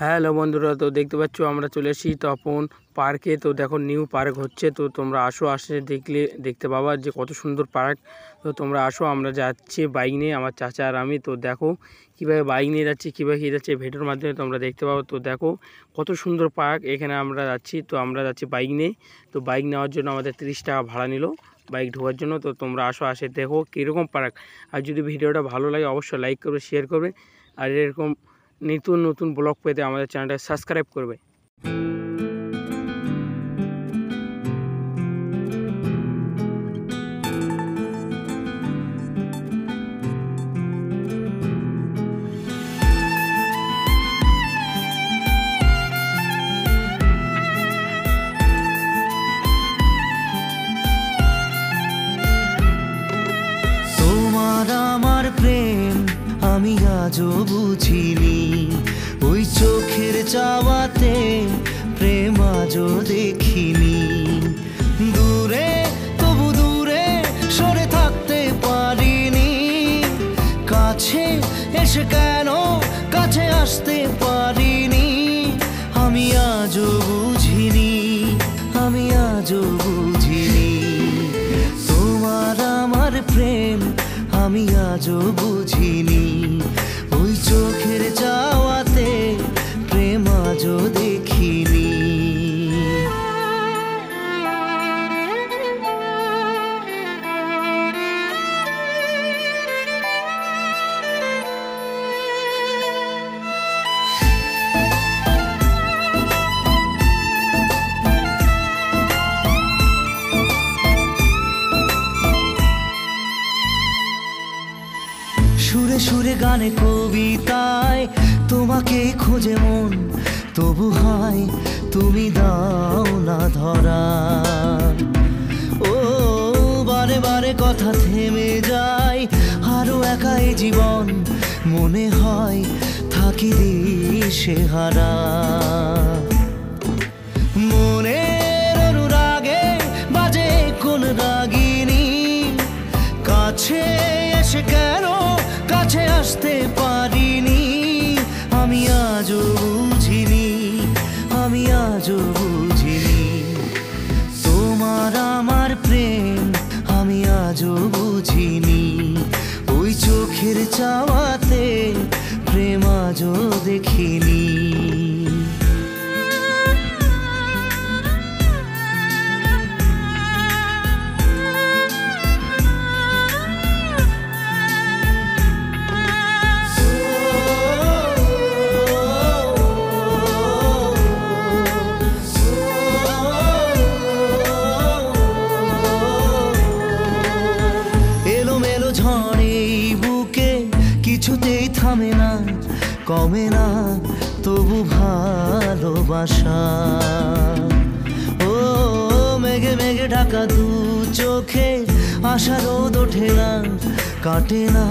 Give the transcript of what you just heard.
Hello বন্ধুরা, তো দেখতে পাচ্ছ আমরা চলে এসেছি তপন পার্কে। তো দেখো নিউ পার্ক হচ্ছে, তো তোমরা আসে দেখতে পাবা যে কত সুন্দর পার্ক। তো তোমরা আসো, আমরা যাচ্ছি বাইক নিয়ে, আমার চাচা আর আমি। তো দেখো কীভাবে বাইক নিয়ে যাচ্ছি, কীভাবে কী যাচ্ছে ভিডিওর মাধ্যমে তোমরা দেখতে পাবো। তো দেখো কত সুন্দর পার্ক, এখানে আমরা যাচ্ছি। তো আমরা যাচ্ছি বাইক নিয়ে। তো বাইক নেওয়ার জন্য আমাদের 30 টাকা ভাড়া নিল বাইক ঢোকার জন্য। তো তোমরা আসে দেখো কীরকম পার্ক। আর যদি ভিডিওটা ভালো লাগে অবশ্যই লাইক করবে, শেয়ার করবে, আর এরকম নিত্য নতুন ব্লগ পেতে আমাদের চ্যানেলটা সাবস্ক্রাইব করবে। তোমার আমার প্রেম আমি আজও বুঝিনি, ওই চোখের চাওয়াতে প্রেম আজও দেখিনি। দূরে তবু দূরে সরে থাকতে পারিনি, কাছে এসে কেন কাছে আসতে পারিনি। আমি আজও বুঝিনি, আমি আজও বুঝিনি তোমার আমার প্রেম আমি আজও বুঝিনি, ওই চোখের চাওয়াতে প্রেম আজও দেখিনি। সুরে সুরে গানে কবিতায় তোমাকে খোঁজে মন, তবু হয় তুমি দাও না ধরা। ও বারে বারে কথা থেমে যায়, আরো একাই জীবন মনে হয় থাকি দিশে হারা। মনের অনুরাগে বাজে কোন রাগিনী, কাছে এসে কেন কাছে আসতে পারিনি। আমি আজও বুঝিনি, আমি আজও বুঝিনি তোমার আমার প্রেম আমি আজও বুঝিনি, ওই চোখের চাওয়াতে প্রেম আজও দেখিনি। ঝড়ে বুকে কিছুতেই থামে না, কমে না তবু ভালোবাসা। ও মেঘে মেঘে ঢাকা দু চোখে আশা রোদ ওঠে না, কাটে না।